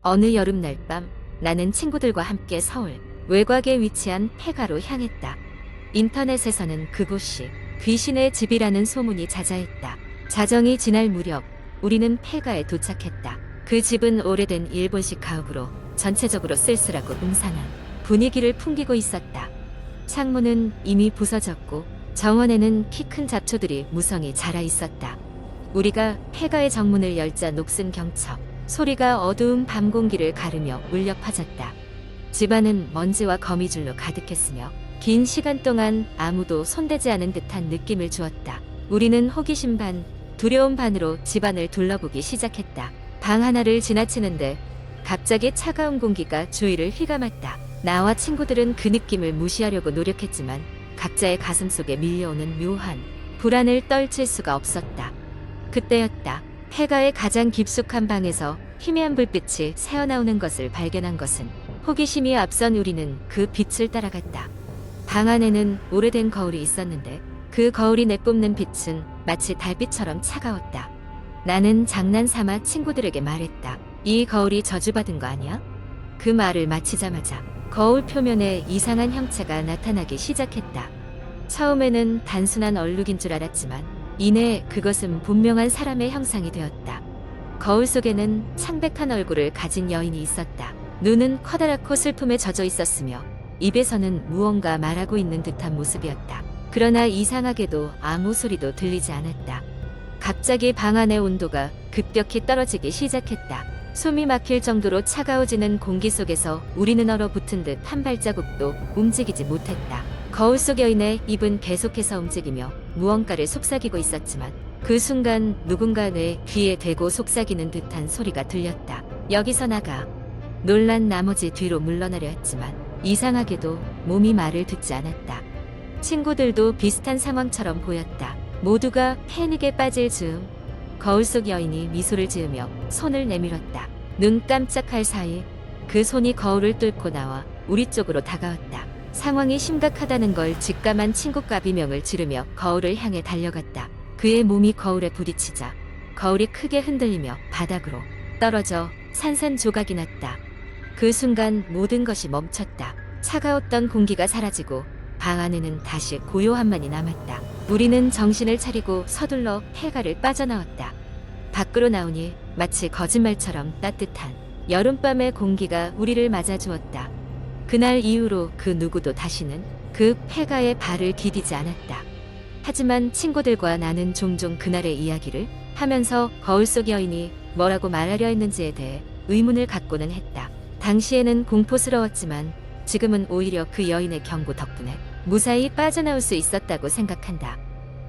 어느 여름날 밤 나는 친구들과 함께 서울 외곽에 위치한 폐가로 향했다. 인터넷에서는 그곳이 귀신의 집이라는 소문이 자자했다. 자정이 지날 무렵 우리는 폐가에 도착했다. 그 집은 오래된 일본식 가옥으로 전체적으로 쓸쓸하고 음산한 분위기를 풍기고 있었다. 창문은 이미 부서졌고 정원에는 키 큰 잡초들이 무성히 자라 있었다. 우리가 폐가의 정문을 열자 녹슨 경첩 소리가 어두운 밤 공기를 가르며 울려 퍼졌다. 집안은 먼지와 거미줄로 가득했으며 긴 시간 동안 아무도 손대지 않은 듯한 느낌을 주었다. 우리는 호기심 반 두려움 반으로 집안을 둘러보기 시작했다. 방 하나를 지나치는데 갑자기 차가운 공기가 주위를 휘감았다. 나와 친구들은 그 느낌을 무시하려고 노력했지만 각자의 가슴속에 밀려오는 묘한 불안을 떨칠 수가 없었다. 그때였다. 폐가의 가장 깊숙한 방에서 희미한 불빛이 새어나오는 것을 발견한 것은 호기심이 앞선 우리는 그 빛을 따라갔다. 방 안에는 오래된 거울이 있었는데 그 거울이 내뿜는 빛은 마치 달빛처럼 차가웠다. 나는 장난삼아 친구들에게 말했다. 이 거울이 저주받은 거 아니야? 그 말을 마치자마자 거울 표면에 이상한 형체가 나타나기 시작했다. 처음에는 단순한 얼룩인 줄 알았지만 이내 그것은 분명한 사람의 형상이 되었다. 거울 속에는 창백한 얼굴을 가진 여인이 있었다. 눈은 커다랗고 슬픔에 젖어 있었으며 입에서는 무언가 말하고 있는 듯한 모습이었다. 그러나 이상하게도 아무 소리도 들리지 않았다. 갑자기 방 안의 온도가 급격히 떨어지기 시작했다. 숨이 막힐 정도로 차가워지는 공기 속에서 우리는 얼어붙은 듯 한 발자국도 움직이지 못했다. 거울 속 여인의 입은 계속해서 움직이며 무언가를 속삭이고 있었지만 그 순간 누군가 내 귀에 대고 속삭이는 듯한 소리가 들렸다. 여기서 나가. 놀란 나머지 뒤로 물러나려 했지만 이상하게도 몸이 말을 듣지 않았다. 친구들도 비슷한 상황처럼 보였다. 모두가 패닉에 빠질 즈음 거울 속 여인이 미소를 지으며 손을 내밀었다. 눈 깜짝할 사이 그 손이 거울을 뚫고 나와 우리 쪽으로 다가왔다. 상황이 심각하다는 걸 직감한 친구가 비명을 지르며 거울을 향해 달려갔다. 그의 몸이 거울에 부딪히자 거울이 크게 흔들리며 바닥으로 떨어져 산산조각이 났다. 그 순간 모든 것이 멈췄다. 차가웠던 공기가 사라지고 방 안에는 다시 고요함만이 남았다. 우리는 정신을 차리고 서둘러 폐가를 빠져나왔다. 밖으로 나오니 마치 거짓말처럼 따뜻한 여름밤의 공기가 우리를 맞아주었다. 그날 이후로 그 누구도 다시는 그 폐가에 발을 디디지 않았다. 하지만 친구들과 나는 종종 그날의 이야기를 하면서 거울 속 여인이 뭐라고 말하려 했는지에 대해 의문을 갖고는 했다. 당시에는 공포스러웠지만 지금은 오히려 그 여인의 경고 덕분에 무사히 빠져나올 수 있었다고 생각한다.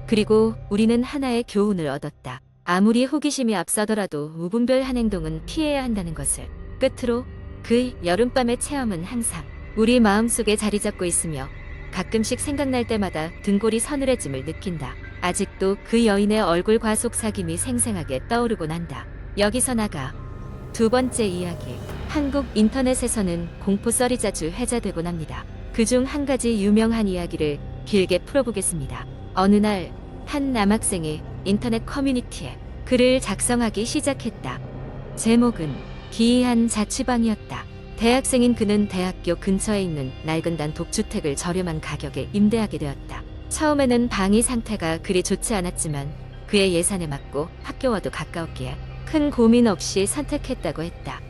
그리고 우리는 하나의 교훈을 얻었다. 아무리 호기심이 앞서더라도 무분별한 행동은 피해야 한다는 것을. 끝으로 그 여름밤의 체험은 항상 우리 마음속에 자리 잡고 있으며 가끔씩 생각날 때마다 등골이 서늘해짐을 느낀다. 아직도 그 여인의 얼굴과 속삭임이 생생하게 떠오르곤 한다. 여기서 나가. 두 번째 이야기. 한국 인터넷에서는 공포 썰이 자주 회자되곤 합니다. 그중 한 가지 유명한 이야기를 길게 풀어보겠습니다. 어느 날 한 남학생이 인터넷 커뮤니티에 글을 작성하기 시작했다. 제목은 기이한 자취방이었다. 대학생인 그는 대학교 근처에 있는 낡은 단독주택을 저렴한 가격에 임대하게 되었다. 처음에는 방이 상태가 그리 좋지 않았지만 그의 예산에 맞고 학교와도 가까웠기에 큰 고민 없이 선택했다고 했다.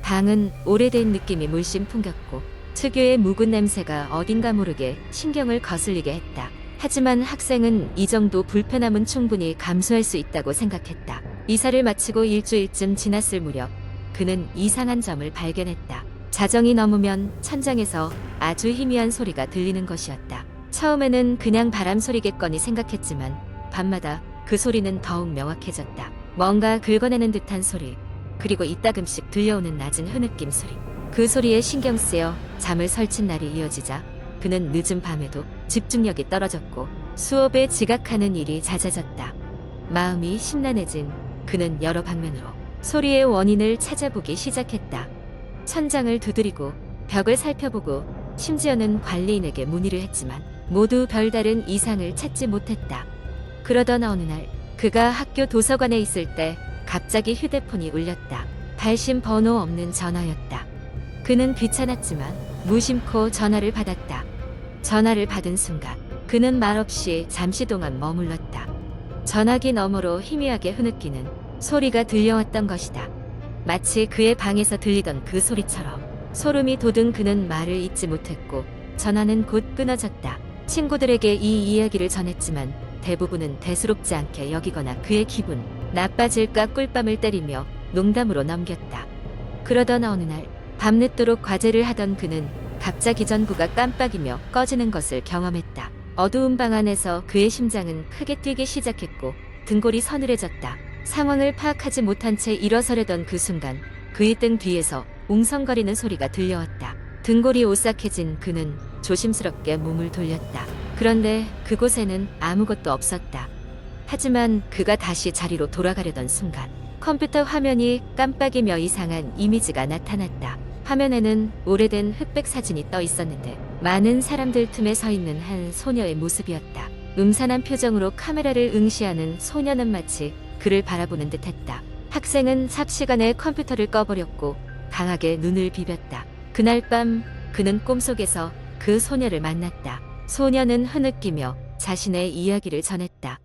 방은 오래된 느낌이 물씬 풍겼고 특유의 묵은 냄새가 어딘가 모르게 신경을 거슬리게 했다. 하지만 학생은 이 정도 불편함은 충분히 감수할 수 있다고 생각했다. 이사를 마치고 일주일쯤 지났을 무렵 그는 이상한 점을 발견했다. 자정이 넘으면 천장에서 아주 희미한 소리가 들리는 것이었다. 처음에는 그냥 바람 소리겠거니 생각했지만 밤마다 그 소리는 더욱 명확해졌다. 뭔가 긁어내는 듯한 소리, 그리고 이따금씩 들려오는 낮은 흐느낌 소리. 그 소리에 신경 쓰여 잠을 설친 날이 이어지자 그는 늦은 밤에도 집중력이 떨어졌고 수업에 지각하는 일이 잦아졌다. 마음이 심란해진 그는 여러 방면으로 소리의 원인을 찾아보기 시작했다. 천장을 두드리고 벽을 살펴보고 심지어는 관리인에게 문의를 했지만 모두 별다른 이상을 찾지 못했다. 그러던 어느 날 그가 학교 도서관에 있을 때 갑자기 휴대폰이 울렸다. 발신 번호 없는 전화였다. 그는 귀찮았지만 무심코 전화를 받았다. 전화를 받은 순간 그는 말없이 잠시 동안 머물렀다. 전화기 너머로 희미하게 흐느끼는 소리가 들려왔던 것이다. 마치 그의 방에서 들리던 그 소리처럼 소름이 돋은 그는 말을 잇지 못했고 전화는 곧 끊어졌다. 친구들에게 이 이야기를 전했지만 대부분은 대수롭지 않게 여기거나 그의 기분 나빠질까 꿀밤을 때리며 농담으로 넘겼다. 그러던 어느 날 밤늦도록 과제를 하던 그는 갑자기 전구가 깜빡이며 꺼지는 것을 경험했다. 어두운 방 안에서 그의 심장은 크게 뛰기 시작했고 등골이 서늘해졌다. 상황을 파악하지 못한 채 일어서려던 그 순간 그의 등 뒤에서 웅성거리는 소리가 들려왔다. 등골이 오싹해진 그는 조심스럽게 몸을 돌렸다. 그런데 그곳에는 아무것도 없었다. 하지만 그가 다시 자리로 돌아가려던 순간 컴퓨터 화면이 깜빡이며 이상한 이미지가 나타났다. 화면에는 오래된 흑백 사진이 떠 있었는데 많은 사람들 틈에 서 있는 한 소녀의 모습이었다. 음산한 표정으로 카메라를 응시하는 소녀는 마치 그를 바라보는 듯했다. 학생은 삽시간에 컴퓨터를 꺼버렸고 강하게 눈을 비볐다. 그날 밤 그는 꿈속에서 그 소녀를 만났다. 소녀는 흐느끼며 자신의 이야기를 전했다.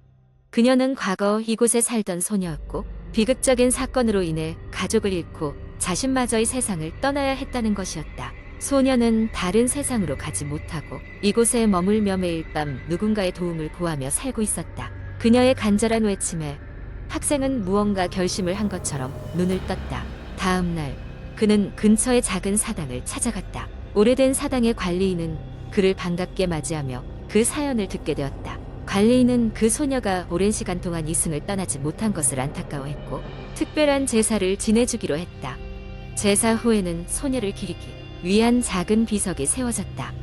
그녀는 과거 이곳에 살던 소녀였고 비극적인 사건으로 인해 가족을 잃고 자신마저의 세상을 떠나야 했다는 것이었다. 소녀는 다른 세상으로 가지 못하고 이곳에 머물며 매일 밤 누군가의 도움을 구하며 살고 있었다. 그녀의 간절한 외침에 학생은 무언가 결심을 한 것처럼 눈을 떴다. 다음 날 그는 근처의 작은 사당을 찾아갔다. 오래된 사당의 관리인은 그를 반갑게 맞이하며 그 사연을 듣게 되었다. 관리인은 그 소녀가 오랜 시간 동안 이승을 떠나지 못한 것을 안타까워했고 특별한 제사를 지내주기로 했다. 제사 후에는 소녀를 기리기 위한 작은 비석이 세워졌다.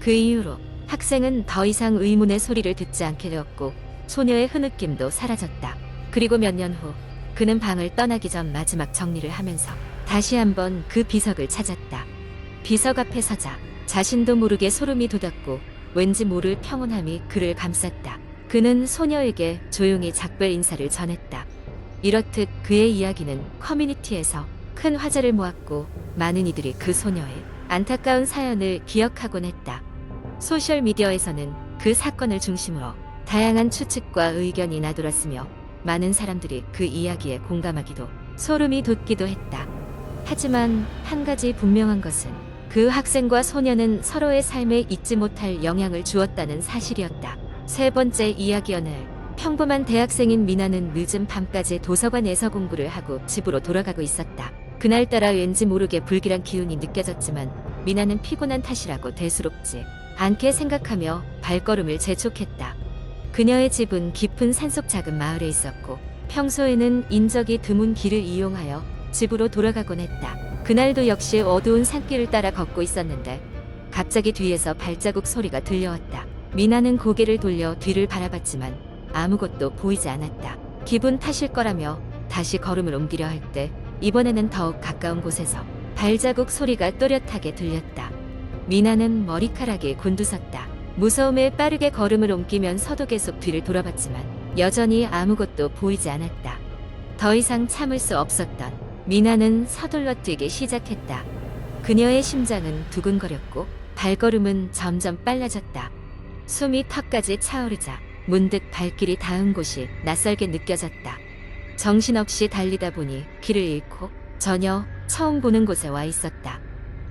그 이후로 학생은 더 이상 의문의 소리를 듣지 않게 되었고 소녀의 흐느낌도 사라졌다. 그리고 몇 년 후 그는 방을 떠나기 전 마지막 정리를 하면서 다시 한번 그 비석을 찾았다. 비석 앞에 서자 자신도 모르게 소름이 돋았고 왠지 모를 평온함이 그를 감쌌다. 그는 소녀에게 조용히 작별 인사를 전했다. 이렇듯 그의 이야기는 커뮤니티에서 큰 화제를 모았고 많은 이들이 그 소녀의 안타까운 사연을 기억하곤 했다. 소셜미디어에서는 그 사건을 중심으로 다양한 추측과 의견이 나돌았으며 많은 사람들이 그 이야기에 공감하기도 소름이 돋기도 했다. 하지만 한 가지 분명한 것은 그 학생과 소녀는 서로의 삶에 잊지 못할 영향을 주었다는 사실이었다. 세 번째 이야기. 어느 날 평범한 대학생인 미나는 늦은 밤까지 도서관에서 공부를 하고 집으로 돌아가고 있었다. 그날따라 왠지 모르게 불길한 기운이 느껴졌지만 미나는 피곤한 탓이라고 대수롭지 않게 생각하며 발걸음을 재촉했다. 그녀의 집은 깊은 산속 작은 마을에 있었고 평소에는 인적이 드문 길을 이용하여 집으로 돌아가곤 했다. 그날도 역시 어두운 산길을 따라 걷고 있었는데 갑자기 뒤에서 발자국 소리가 들려왔다. 미나는 고개를 돌려 뒤를 바라봤지만 아무것도 보이지 않았다. 기분 탓일 거라며 다시 걸음을 옮기려 할 때 이번에는 더욱 가까운 곳에서 발자국 소리가 또렷하게 들렸다. 미나는 머리카락이 곤두섰다. 무서움에 빠르게 걸음을 옮기면서도 계속 뒤를 돌아봤지만 여전히 아무것도 보이지 않았다. 더 이상 참을 수 없었던 미나는 서둘러 뛰기 시작했다. 그녀의 심장은 두근거렸고 발걸음은 점점 빨라졌다. 숨이 턱까지 차오르자 문득 발길이 닿은 곳이 낯설게 느껴졌다. 정신없이 달리다 보니 길을 잃고 전혀 처음 보는 곳에 와 있었다.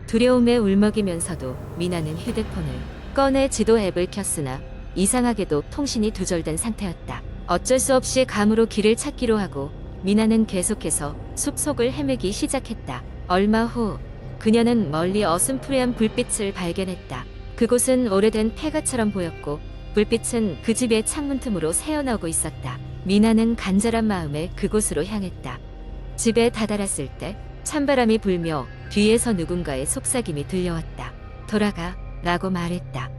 두려움에 울먹이면서도 미나는 휴대폰을 꺼내 지도 앱을 켰으나 이상하게도 통신이 두절된 상태였다. 어쩔 수 없이 감으로 길을 찾기로 하고 미나는 계속해서 숲속을 헤매기 시작했다. 얼마 후 그녀는 멀리 어슴푸레한 불빛을 발견했다. 그곳은 오래된 폐가처럼 보였고 불빛은 그 집의 창문 틈으로 새어나오고 있었다. 미나는 간절한 마음에 그곳으로 향했다. 집에 다다랐을 때 찬바람이 불며 뒤에서 누군가의 속삭임이 들려왔다. 돌아가 라고 말했다.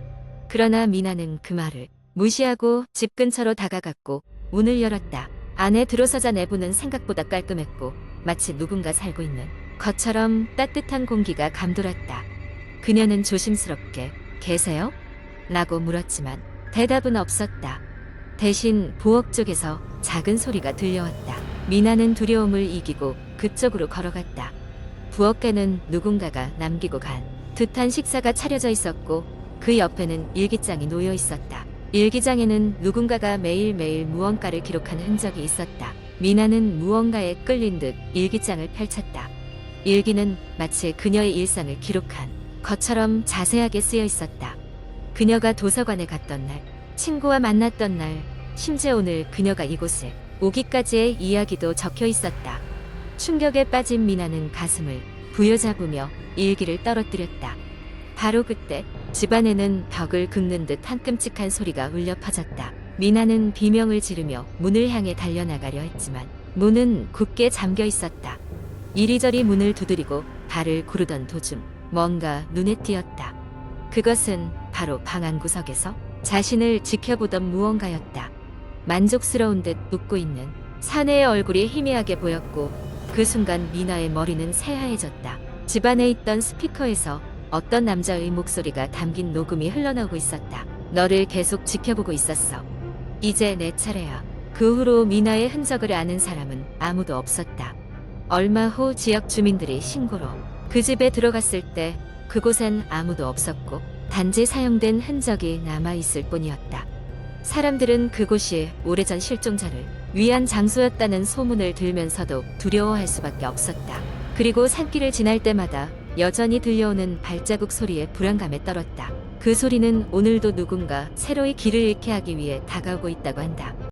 그러나 미나는 그 말을 무시하고 집 근처로 다가갔고 문을 열었다. 안에 들어서자 내부는 생각보다 깔끔했고 마치 누군가 살고 있는 것처럼 따뜻한 공기가 감돌았다. 그녀는 조심스럽게 계세요? 라고 물었지만 대답은 없었다. 대신 부엌 쪽에서 작은 소리가 들려왔다. 미나는 두려움을 이기고 그쪽으로 걸어갔다. 부엌에는 누군가가 남기고 간 듯한 식사가 차려져 있었고 그 옆에는 일기장이 놓여 있었다. 일기장에는 누군가가 매일매일 무언가를 기록한 흔적이 있었다. 미나는 무언가에 끌린 듯 일기장을 펼쳤다. 일기는 마치 그녀의 일상을 기록한 것처럼 자세하게 쓰여 있었다. 그녀가 도서관에 갔던 날, 친구와 만났던 날, 심지어 오늘 그녀가 이곳에 오기까지의 이야기도 적혀 있었다. 충격에 빠진 미나는 가슴을 부여잡으며 일기를 떨어뜨렸다. 바로 그때 집안에는 벽을 긁는 듯 한 끔찍한 소리가 울려 퍼졌다. 미나는 비명을 지르며 문을 향해 달려나가려 했지만 문은 굳게 잠겨 있었다. 이리저리 문을 두드리고 발을 구르던 도중 뭔가 눈에 띄었다. 그것은 바로 방 안구석에서 자신을 지켜보던 무언가였다. 만족스러운 듯 웃고 있는 사내의 얼굴이 희미하게 보였고 그 순간 미나의 머리는 새하얘졌다. 집안에 있던 스피커에서 어떤 남자의 목소리가 담긴 녹음이 흘러나오고 있었다. 너를 계속 지켜보고 있었어. 이제 내 차례야. 그 후로 미나의 흔적을 아는 사람은 아무도 없었다. 얼마 후 지역 주민들이 신고로 그 집에 들어갔을 때 그곳엔 아무도 없었고 단지 사용된 흔적이 남아있을 뿐이었다. 사람들은 그곳이 오래전 실종자를 위한 장소였다는 소문을 들으면서도 두려워할 수밖에 없었다. 그리고 산길을 지날 때마다 여전히 들려오는 발자국 소리에 불안감에 떨었다. 그 소리는 오늘도 누군가 새로이 길을 잃게 하기 위해 다가오고 있다고 한다.